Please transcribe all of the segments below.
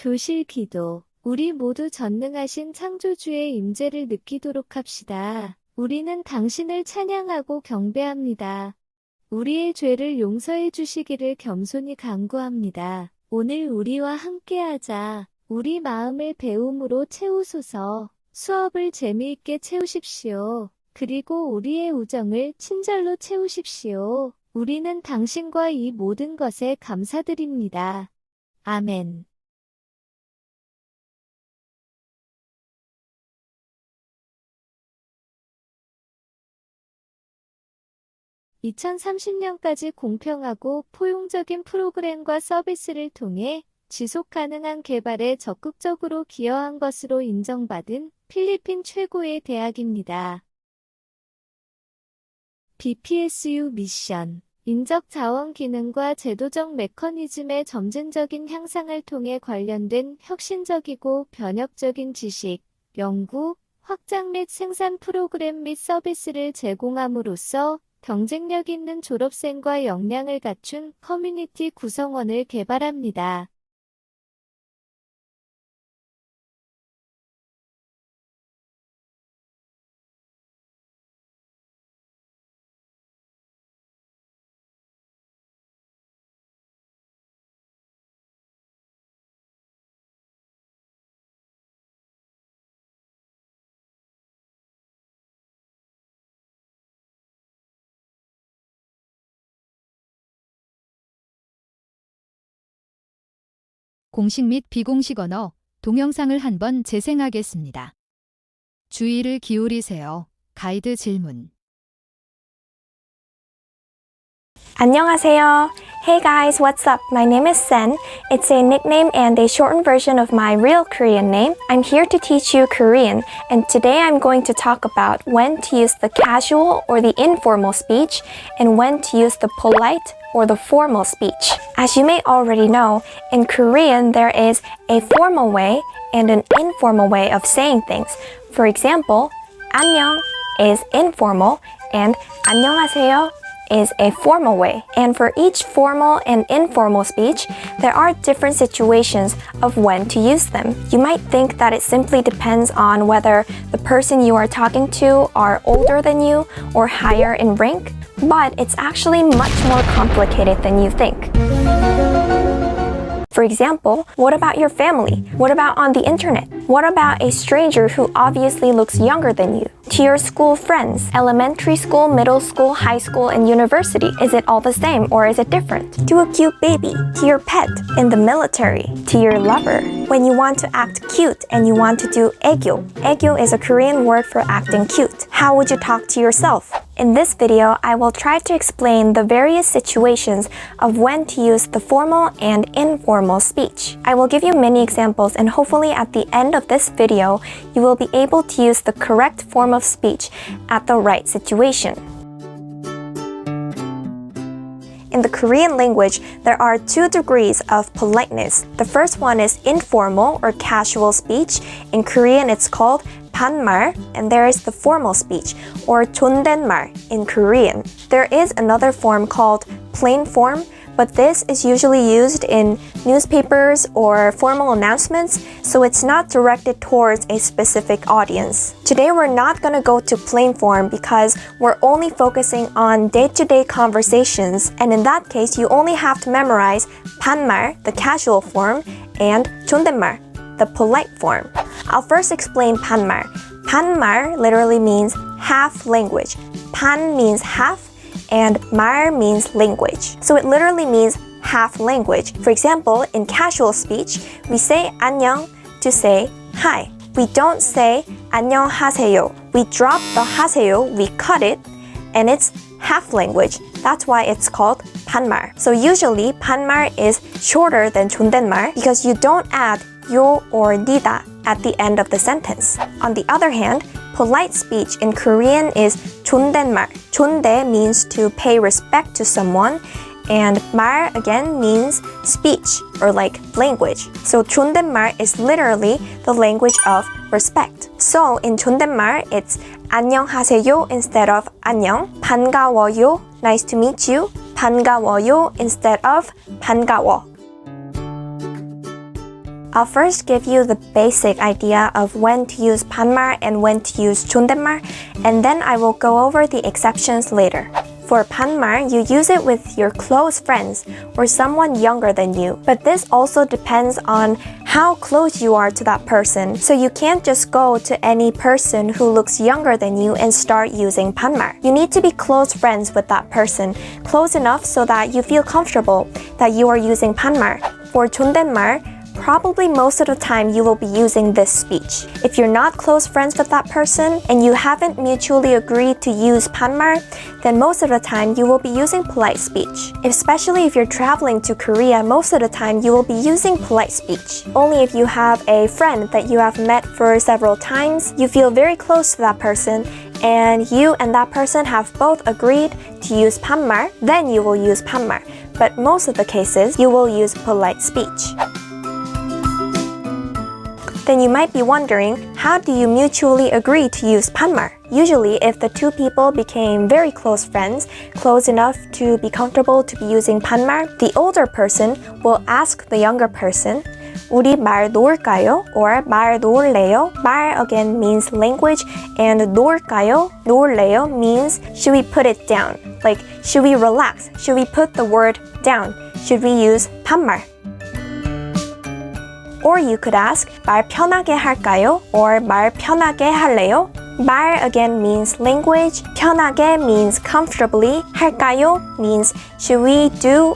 교실 기도. 우리 모두 전능하신 창조주의 임재를 느끼도록 합시다. 우리는 당신을 찬양하고 경배합니다. 우리의 죄를 용서해 주시기를 겸손히 간구합니다. 오늘 우리와 함께하자. 우리 마음을 배움으로 채우소서. 수업을 재미있게 채우십시오. 그리고 우리의 우정을 친절로 채우십시오. 우리는 당신과 이 모든 것에 감사드립니다. 아멘. 2030년까지 공평하고 포용적인 프로그램과 서비스를 통해 지속 가능한 개발에 적극적으로 기여한 것으로 인정받은 필리핀 최고의 대학입니다. BPSU 미션. 인적 자원 기능과 제도적 메커니즘의 점진적인 향상을 통해 관련된 혁신적이고 변혁적인 지식, 연구, 확장 및 생산 프로그램 및 서비스를 제공함으로써 경쟁력 있는 졸업생과 역량을 갖춘 커뮤니티 구성원을 개발합니다. 공식 및 비공식 언어, 동영상을 한번 재생하겠습니다. 주의를 기울이세요. 가이드 질문. 안녕하세요. Hey guys, what's up? My name is Sen. It's a nickname and a shortened version of my real Korean name. I'm here to teach you Korean, and today I'm going to talk about when to use the casual or the informal speech and when to use the polite or the formal speech. As you may already know, in Korean there is a formal way and an informal way of saying things. For example, 안녕 is informal and 안녕하세요 is a formal way. And for each formal and informal speech, there are different situations of when to use them. You might think that it simply depends on whether the person you are talking to are older than you or higher in rank, but it's actually much more complicated than you think. For example, what about your family? What about on the internet? What about a stranger who obviously looks younger than you? To your school friends, elementary school, middle school, high school, and university, is it all the same or is it different? To a cute baby, to your pet, in the military, to your lover. When you want to act cute and you want to do 애교. 애교 is a Korean word for acting cute. How would you talk to yourself? In this video, I will try to explain the various situations of when to use the formal and informal speech. I will give you many examples, and hopefully at the end of this video, you will be able to use the correct form of speech at the right situation. In the Korean language, there are 2 degrees of politeness. The first one is informal or casual speech. In Korean, it's called panmal, and there is the formal speech, or 존댓말 in Korean. There is another form called plain form, but this is usually used in newspapers or formal announcements, so it's not directed towards a specific audience. Today we're not going to go to plain form because we're only focusing on day-to-day conversations, and in that case you only have to memorize panmal, the casual form, and 존댓말, the polite form. I'll first explain panmal. Panmal literally means half language. Pan means half, and 말 means language. So it literally means half language. For example, in casual speech, we say 안녕 to say hi. We don't say 안녕하세요. We drop the 하세요, we cut it, and it's half language. That's why it's called panmal. So usually panmal is shorter than 존댓말 because you don't add 요 or 니다 at the end of the sentence. On the other hand, polite speech in Korean is 존댓말. 존대 means to pay respect to someone, and 말 again means speech or like language. So 존댓말 is literally the language of respect. So in 존댓말, it's 안녕하세요 instead of 안녕, 반가워요, nice to meet you, 반가워요 instead of 반가워. I'll first give you the basic idea of when to use panmal and when to use 존댓말, and then I will go over the exceptions later. For panmal, you use it with your close friends or someone younger than you. But this also depends on how close you are to that person. So you can't just go to any person who looks younger than you and start using panmal. You need to be close friends with that person, close enough so that you feel comfortable that you are using panmal. For 존댓말, probably most of the time you will be using this speech. If you're not close friends with that person and you haven't mutually agreed to use panmal, then most of the time you will be using polite speech. Especially if you're traveling to Korea, most of the time you will be using polite speech. Only if you have a friend that you have met for several times, you feel very close to that person, and you and that person have both agreed to use panmal, then you will use panmal. But most of the cases, you will use polite speech. Then you might be wondering, how do you mutually agree to use panmal? Usually, if the two people became very close friends, close enough to be comfortable to be using panmal, the older person will ask the younger person, 우리 말 놓을까요? Or 말 놓을래요? 말 again means language, and 놓을까요? 놓을래요 means should we put it down? Like, should we relax? Should we put the word down? Should we use panmal? Or you could ask, 말 편하게 할까요? Or 말 편하게 할래요? 말 again means language, 편하게 means comfortably, 할까요 means should we do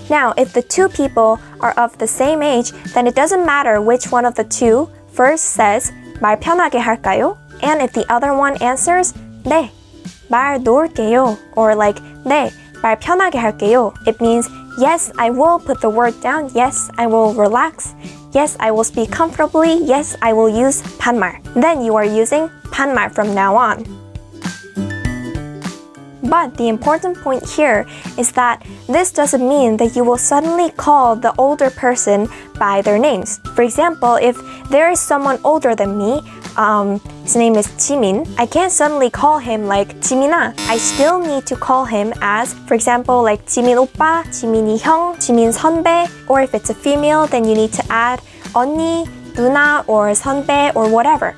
Now, if the two people are of the same age, then it doesn't matter which one of the two first says 말 편하게 할까요? And if the other one answers, 네, 말 놓을게요, or like, 네, 말 편하게 할게요, it means yes, I will put the word down, yes, I will relax, yes, I will speak comfortably, yes, I will use panmal. Then you are using panmal from now on. But the important point here is that this doesn't mean that you will suddenly call the older person by their names. For example, if there is someone older than me, his name is Jimin, I can't suddenly call him like 지민아. I still need to call him as, for example, like 지민 오빠, 지민이 형, 지민 선배, or if it's a female, then you need to add 언니, 누나, or 선배, or whatever.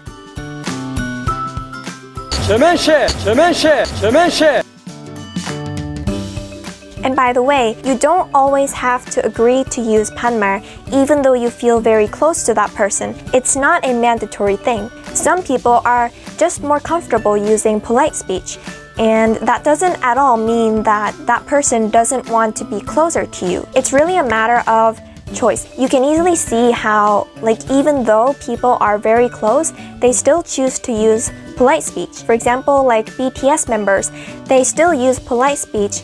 And by the way, you don't always have to agree to use panmal even though you feel very close to that person. It's not a mandatory thing. Some people are just more comfortable using polite speech, and that doesn't at all mean that that person doesn't want to be closer to you. It's really a matter of choice. You can easily see how, like, even though people are very close, they still choose to use polite speech. For example, like BTS members, they still use polite speech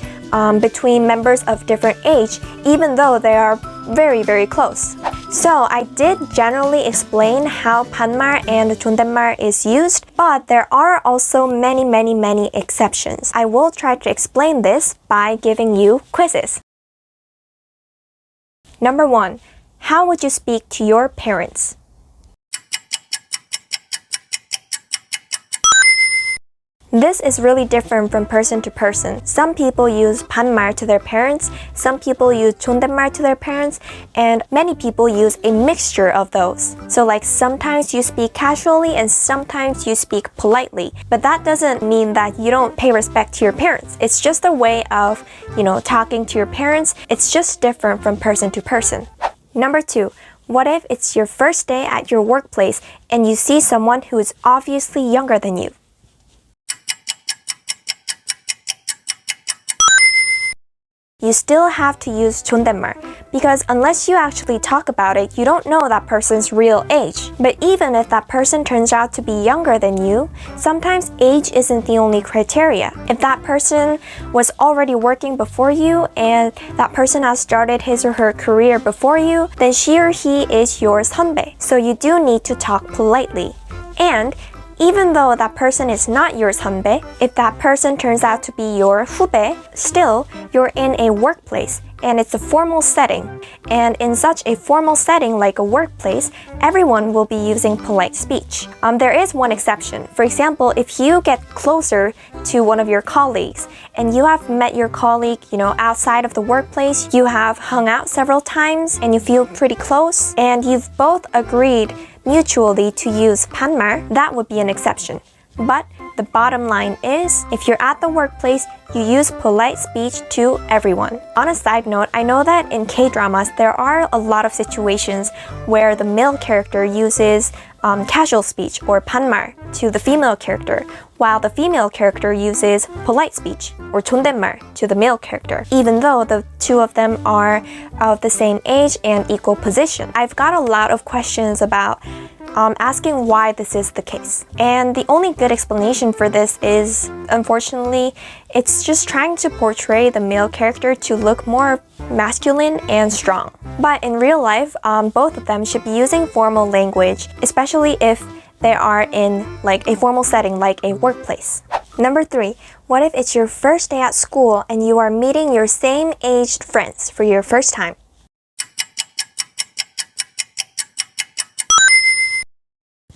between members of different age, even though they are very, very close. So I did generally explain how panmal and 존댓말 is used, but there are also many exceptions. I will try to explain this by giving you quizzes. Number 1. How would you speak to your parents? This is really different from person to person. Some people use panmal to their parents, some people use 존댓말 to their parents, and many people use a mixture of those. So like sometimes you speak casually and sometimes you speak politely. But that doesn't mean that you don't pay respect to your parents. It's just a way of, talking to your parents. It's just different from person to person. Number 2. What if it's your first day at your workplace and you see someone who is obviously younger than you? You still have to use 존댓말 because unless you actually talk about it, you don't know that person's real age. But even if that person turns out to be younger than you, sometimes age isn't the only criteria. If that person was already working before you and that person has started his or her career before you, then she or he is your 선배. So you do need to talk politely. And even though that person is not your 선배, if that person turns out to be your 후배, still, you're in a workplace and it's a formal setting. And in such a formal setting like a workplace, everyone will be using polite speech. There is one exception. For example, if you get closer to one of your colleagues and you have met your colleague, outside of the workplace, you have hung out several times and you feel pretty close, and you've both agreed mutually to use panmal, that would be an exception. But the bottom line is, if you're at the workplace, you use polite speech to everyone. On a side note, I know that in K-dramas, there are a lot of situations where the male character uses casual speech or panmal to the female character, while the female character uses polite speech or 존댓말 to the male character, even though the two of them are of the same age and equal position. I've got a lot of questions about asking why this is the case. And the only good explanation for this is, unfortunately, it's just trying to portray the male character to look more masculine and strong. But in real life, both of them should be using formal language, especially if they are in like a formal setting like a workplace. Number 3, what if it's your first day at school and you are meeting your same aged friends for your first time?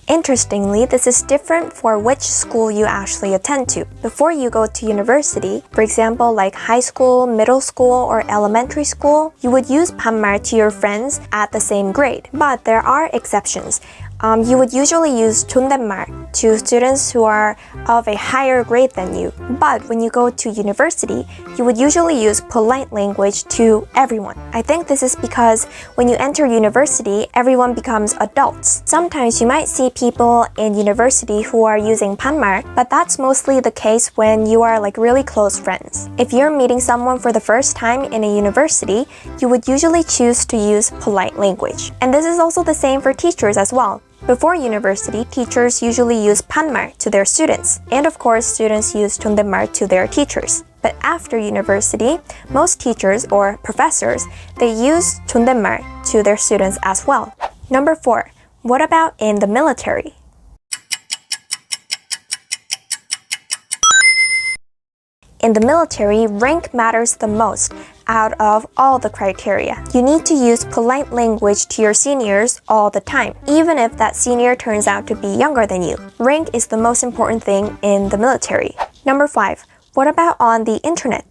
Interestingly, this is different for which school you actually attend to. Before you go to university, for example, like high school, middle school, or elementary school, you would use panmal to your friends at the same grade. But there are exceptions. You would usually use 존댓말 to students who are of a higher grade than you. But when you go to university, you would usually use polite language to everyone. I think this is because when you enter university, everyone becomes adults. Sometimes you might see people in university who are using panmal, but that's mostly the case when you are like really close friends. If you're meeting someone for the first time in a university, you would usually choose to use polite language. And this is also the same for teachers as well. Before university, teachers usually use panmal to their students, and of course, students use 존댓말 to their teachers. But after university, most teachers or professors, they use 존댓말 to their students as well. Number 4, what about in the military? In the military, rank matters the most out of all the criteria. You need to use polite language to your seniors all the time, even if that senior turns out to be younger than you. Rank is the most important thing in the military. Number 5, what about on the internet?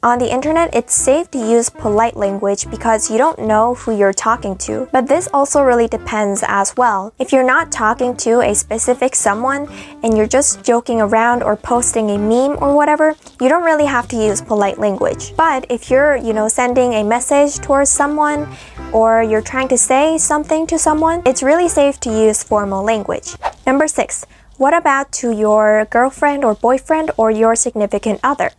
On the internet, it's safe to use polite language because you don't know who you're talking to. But this also really depends as well. If you're not talking to a specific someone and you're just joking around or posting a meme or whatever, you don't really have to use polite language. But if you're, sending a message towards someone or you're trying to say something to someone, it's really safe to use formal language. Number 6, what about to your girlfriend or boyfriend or your significant other?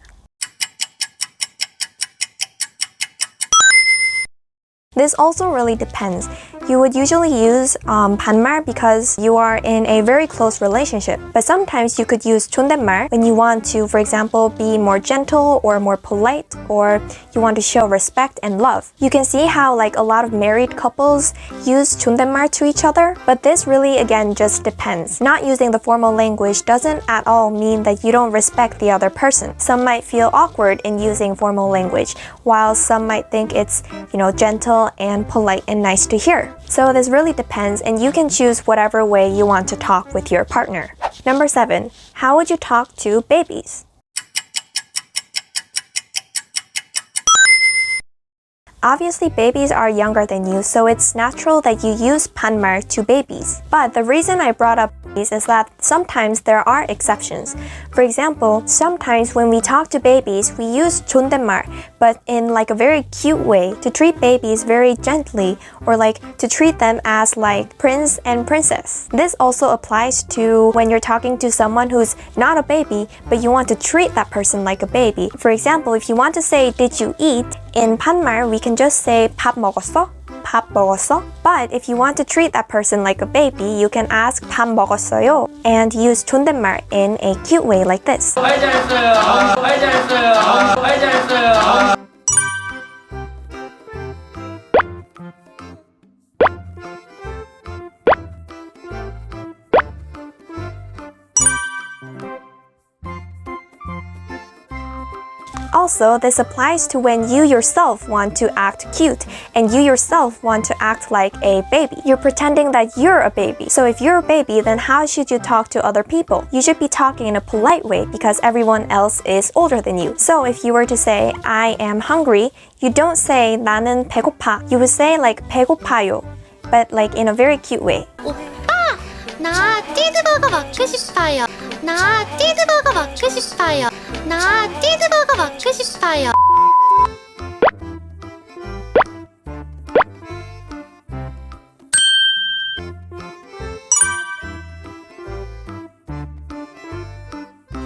This also really depends. You would usually use panmal because you are in a very close relationship. But sometimes you could use 존댓말 when you want to, for example, be more gentle or more polite, or you want to show respect and love. You can see how like a lot of married couples use 존댓말 to each other, but this really again just depends. Not using the formal language doesn't at all mean that you don't respect the other person. Some might feel awkward in using formal language, while some might think it's, gentle and polite and nice to hear. So this really depends, and you can choose whatever way you want to talk with your partner. Number 7, how would you talk to babies? Obviously, babies are younger than you, so it's natural that you use panmal to babies. But the reason I brought up babies is that sometimes there are exceptions. For example, sometimes when we talk to babies, we use 존댓말, but in like a very cute way to treat babies very gently, or like to treat them as like prince and princess. This also applies to when you're talking to someone who's not a baby, but you want to treat that person like a baby. For example, if you want to say, did you eat? In panmal, we can just say 밥 먹었어? 밥 먹었어? But if you want to treat that person like a baby, you can ask 밥 먹었어요? And use 존댓말 in a cute way like this. Also, this applies to when you yourself want to act cute and you yourself want to act like a baby. You're pretending that you're a baby. So if you're a baby, then how should you talk to other people? You should be talking in a polite way because everyone else is older than you. So if you were to say, I am hungry, you don't say 나는 배고파. You would say like 배고파요, but like in a very cute way. 오빠, 나 치즈버거 먹고 싶어요. 나 치즈버거 먹고 싶어요. 나 치즈버거 먹고 싶어요.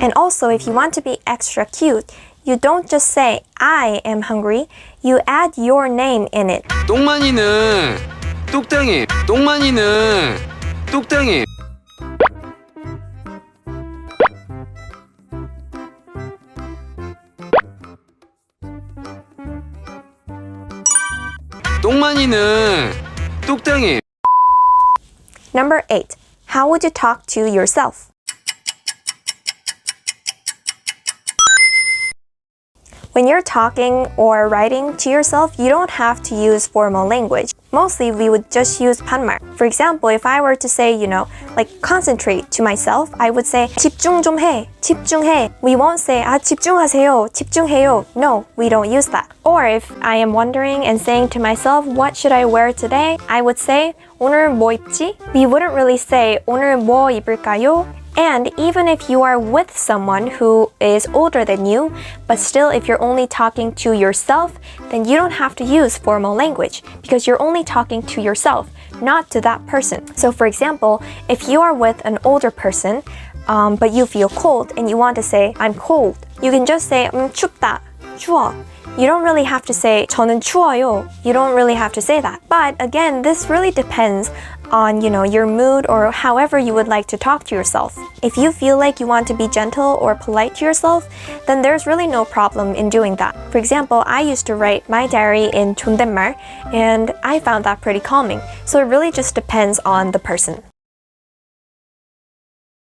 And also, if you want to be extra cute, you don't just say, I am hungry, you add your name in it. 똥만이는 뚝땡이 똥만이는 뚝땡이 똥만이는 뚝땡이 Number 8. How would you talk to yourself? When you're talking or writing to yourself, you don't have to use formal language. Mostly, we would just use panmal. For example, if I were to say, like concentrate to myself, I would say 집중 좀 해, 집중해. We won't say 집중하세요, 집중해요. No, we don't use that. Or if I am wondering and saying to myself, what should I wear today? I would say 오늘 뭐 입지? We wouldn't really say 오늘 뭐 입을까요? And even if you are with someone who is older than you, but still if you're only talking to yourself, then you don't have to use formal language because you're only talking to yourself, not to that person. So for example, if you are with an older person, but you feel cold and you want to say, I'm cold, you can just say, 춥다, 추워. You don't really have to say, 저는 추워요. You don't really have to say that. But again, this really depends on, your mood or however you would like to talk to yourself. If you feel like you want to be gentle or polite to yourself, then there's really no problem in doing that. For example, I used to write my diary in 존댓말, and I found that pretty calming. So it really just depends on the person.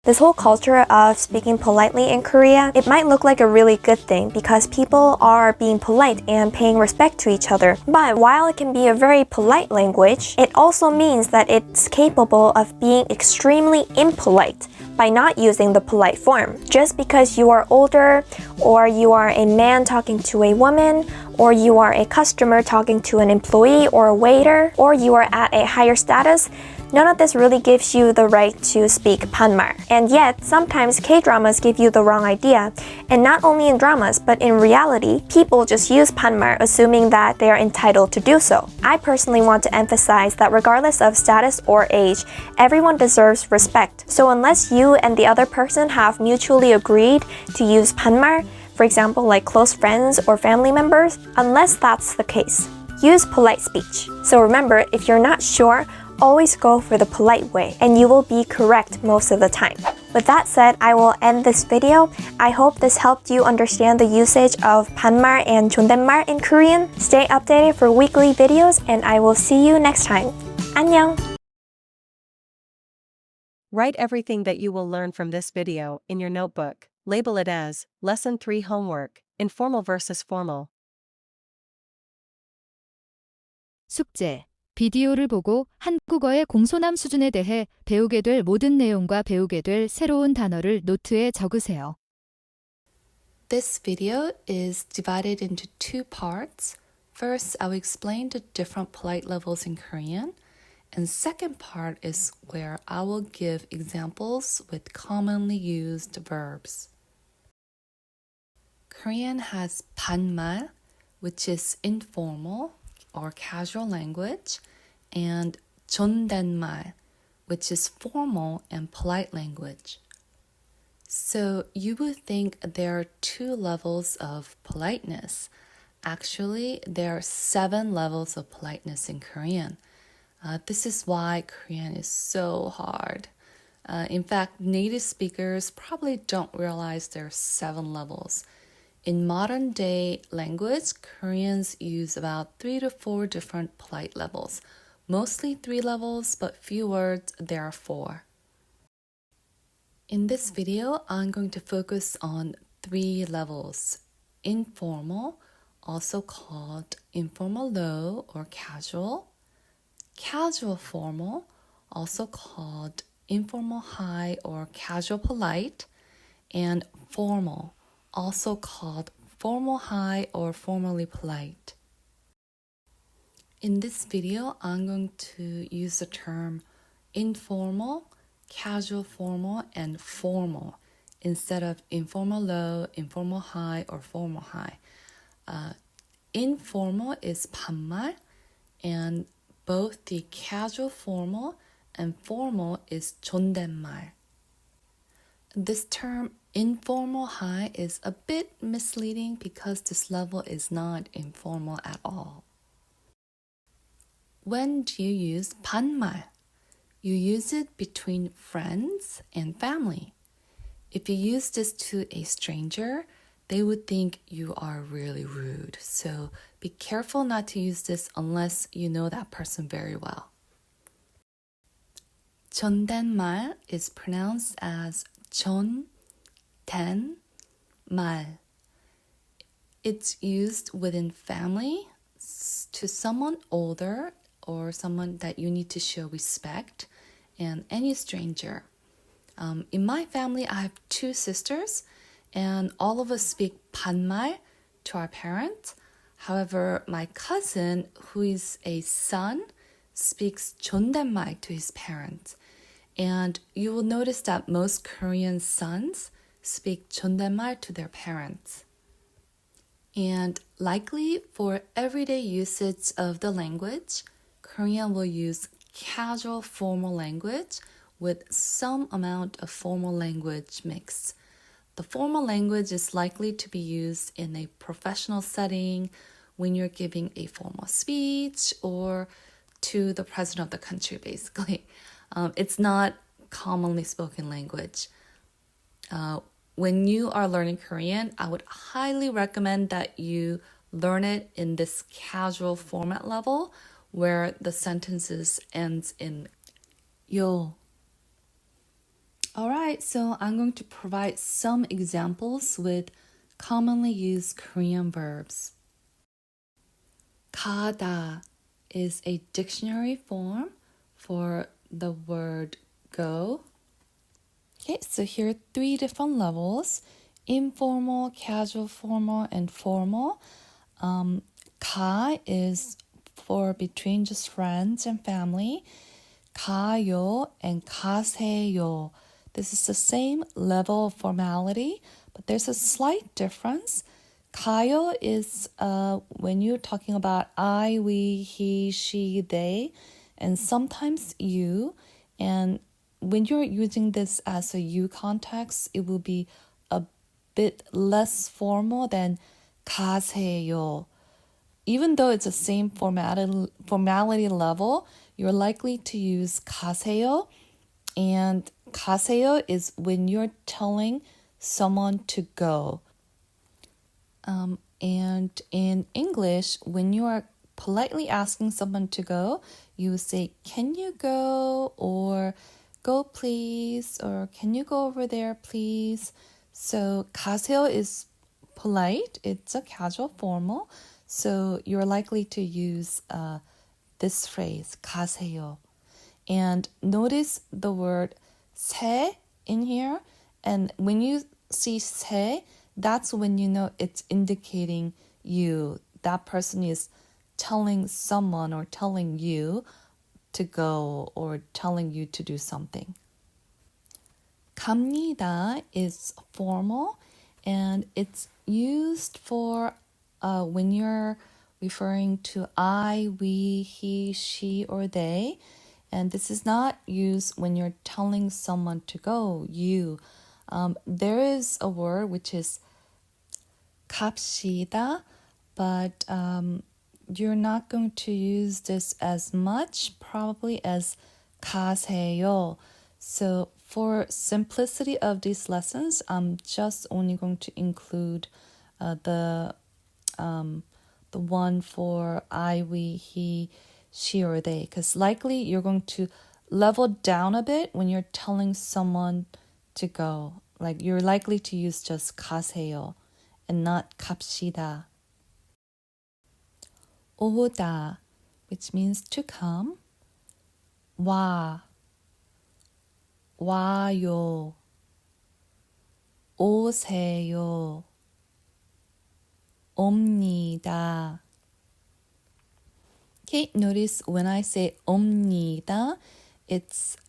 This whole culture of speaking politely in Korea, it might look like a really good thing because people are being polite and paying respect to each other. But while it can be a very polite language, it also means that it's capable of being extremely impolite by not using the polite form. Just because you are older, or you are a man talking to a woman, or you are a customer talking to an employee or a waiter, or you are at a higher status, none of this really gives you the right to speak panmal. And yet, sometimes K-dramas give you the wrong idea. And not only in dramas, but in reality, people just use panmal assuming that they are entitled to do so. I personally want to emphasize that regardless of status or age, everyone deserves respect. So unless you and the other person have mutually agreed to use panmal, for example, like close friends or family members, unless that's the case, use polite speech. So remember, if you're not sure, always go for the polite way, and you will be correct most of the time. With that said, I will end this video. I hope this helped you understand the usage of panmal and 존댓말 in Korean. Stay updated for weekly videos, and I will see you next time. 안녕! Write everything that you will learn from this video in your notebook. Label it as Lesson 3 Homework, Informal versus Formal. 숙제. 비디오를 보고 한국어의 공손함 수준에 대해 배우게 될 모든 내용과 배우게 될 새로운 단어를 노트에 적으세요. This video is divided into two parts. First, I will explain the different polite levels in Korean. And second part is where I will give examples with commonly used verbs. Korean has panmal, which is informal or casual language, and 존댓말, which is formal and polite language. So you would think there are two levels of politeness. Actually, there are 7 levels of politeness in Korean. This is why Korean is so hard. In fact, native speakers probably don't realize there are 7 levels. In modern day language, Koreans use about 3 to 4 different polite levels. Mostly 3 levels, but few words there are 4. In this video, I'm going to focus on 3 levels. informal, also called informal low or casual. Casual formal, also called informal high or casual polite. And formal, also called formal high or formally polite. In this video, I'm going to use the term informal, casual formal, and formal instead of informal low, informal high, or formal high. Informal is panmal, and both the casual formal and formal is 존댓말. This term informal high is a bit misleading because this level is not informal at all. When do you use panmal? You use it between friends and family. If you use this to a stranger, they would think you are really rude. So be careful not to use this unless you know that person very well. 존댓말 is pronounced as 존댓말. It's used within family to someone older or someone that you need to show respect, and any stranger. In my family, I have 2 sisters, and all of us speak panmal to our parents. However, my cousin, who is a son, speaks 존댓말 to his parents. And you will notice that most Korean sons speak 존댓말 to their parents. And likely for everyday usage of the language, Korean will use casual formal language with some amount of formal language mix. The formal language is likely to be used in a professional setting when you're giving a formal speech or to the president of the country, basically. It's not commonly spoken language. When you are learning Korean, I would highly recommend that you learn it in this casual format level where the sentences ends in yo. Alright, so I'm going to provide some examples with commonly used Korean verbs. 가다 is a dictionary form for the word go. Okay, so here are 3 different levels: informal, casual formal, and formal. 가 is for between just friends and family. 가요 and 가세요. This is the same level of formality, but there's a slight difference. 가요 is when you're talking about I, we, he, she, they, and sometimes you. And when you're using this as a you context, it will be a bit less formal than 가세요. Even though it's the same formality level, you're likely to use 가세요. And 가세요 is when you're telling someone to go. And in English, when you are politely asking someone to go, you say, can you go? Or go please, or can you go over there please? So 가세요 is polite, it's a casual formal, so you're likely to use this phrase, 가세요. And notice the word 세 in here, and when you see 세, that's when you know it's indicating you. That person is telling someone or telling you to go or telling you to do something. 갑니다 is formal, and it's used for when you're referring to I, we, he, she, or they. And this is not used when you're telling someone to go, you. There is a word which is 갑시다, but you're not going to use this as much probably as 가세요. So for simplicity of these lessons, I'm just only going to include the one for I, we, he, she, or they, because likely you're going to level down a bit when you're telling someone to go. Like you're likely to use just 가세요 and not 갑시다. 오다, which means to come. 와, 와요. 오세요. 옵니다. Okay, notice when I say 옵니다,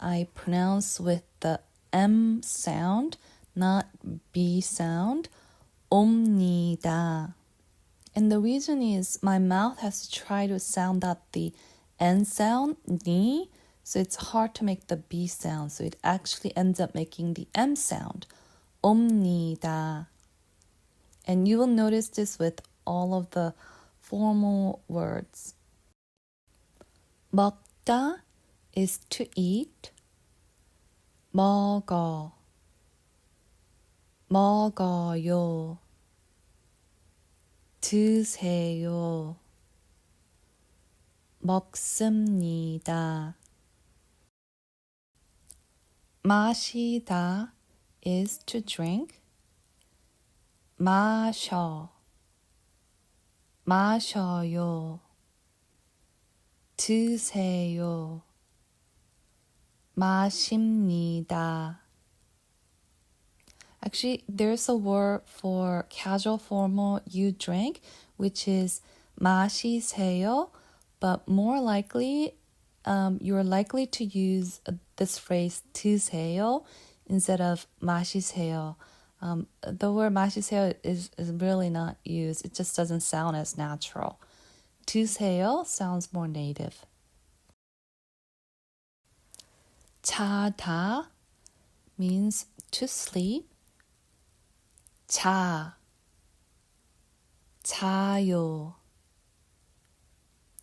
I pronounce with the M sound, not B sound. 옵니다. And the reason is my mouth has to try to sound out the N sound, ni, so it's hard to make the B sound. So it actually ends up making the M sound. 옵니다. And you will notice this with all of the formal words. 먹다 is to eat. 먹어, 먹어요. 드세요. 먹습니다. 마시다 is to drink. 마셔, 마셔요. 드세요. 마십니다. Actually, there's a word for casual formal you drink, which is 마시세요, but more likely, you're likely to use this phrase 드세요 instead of 마시세요. The word 마시세요 is really not used. It just doesn't sound as natural. 드세요 sounds more native. 자다 means to sleep. 자요.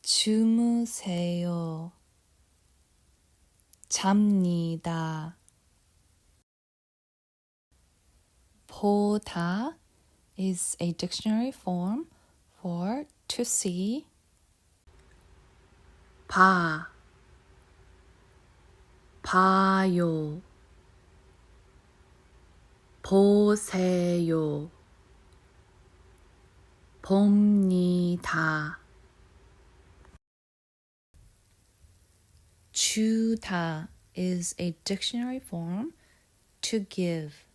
주무세요. 잡니다. 보다 is a dictionary form for to see. 봐요. 보세요. 봅니다. 주다 is a dictionary form to give.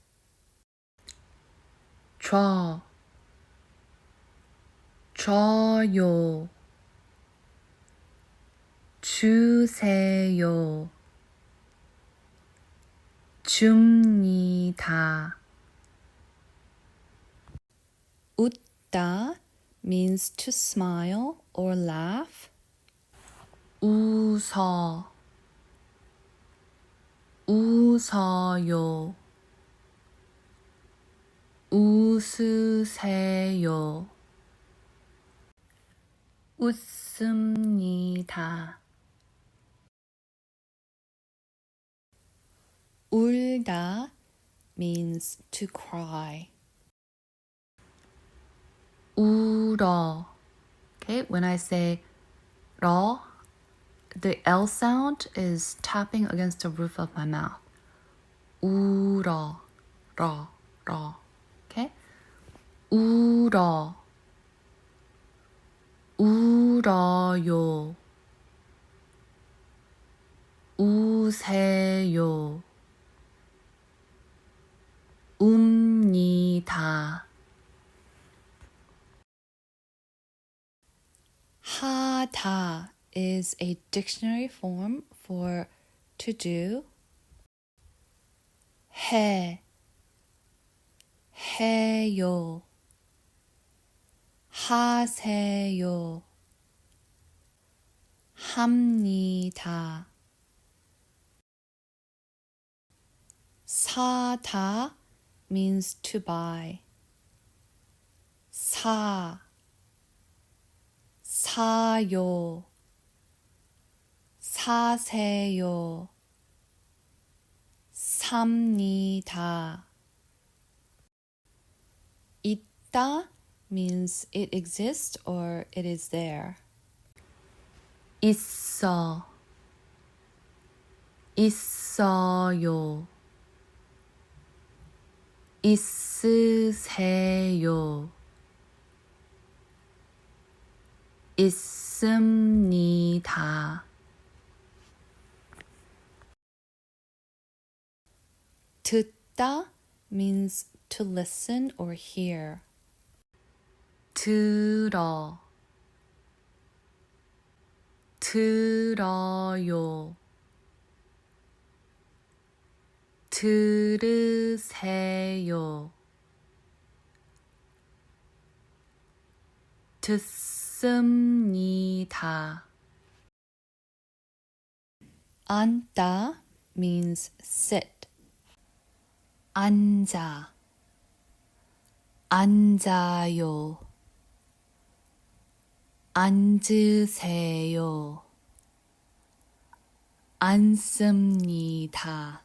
줘요. 주세요. 줍니다. 웃다 means to smile or laugh. 웃어요. 웃으세요. 웃습니다. 울다 means to cry. 울어. Okay, when I say 러, the L sound is tapping against the roof of my mouth. 울어, 러. Okay? 울어. 울어요. 우세요. 웁니다. 하다 is a dictionary form for to do. 해요. 하세요. 합니다. 사다 means to buy. 사요. 사세요. 삽니다. 있다 means it exists or it is there. 있어요. 있으세요. 있습니다. 듣다 means to listen or hear. 들어요. 들으세요. 듣습니다. 앉다 means sit. 앉아요. 앉으세요. 앉습니다.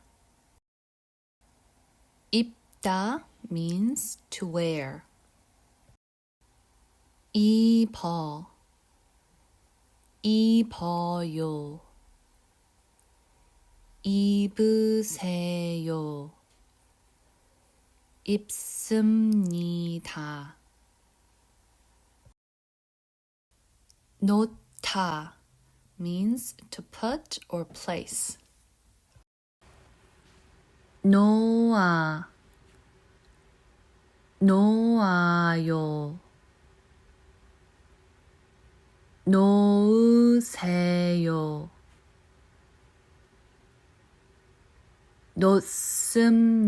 입다 means to wear. 입어요. 입으세요. 입습니다. 놓다 means to put or place. 놓아요. 놓으세요. 놓습니다.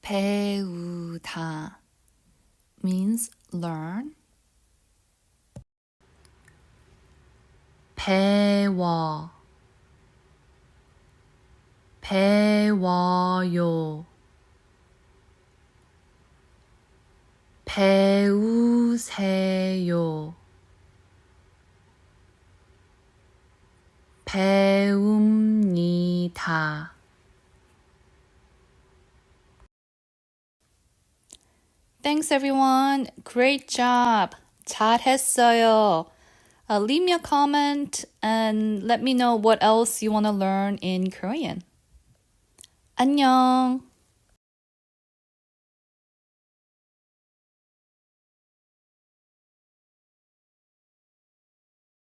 배우다 means learn. 배워요. 배우세요. 배웁니다. Thanks everyone. Great job. 잘했어요. Leave me a comment and let me know what else you want to learn in Korean. 안녕.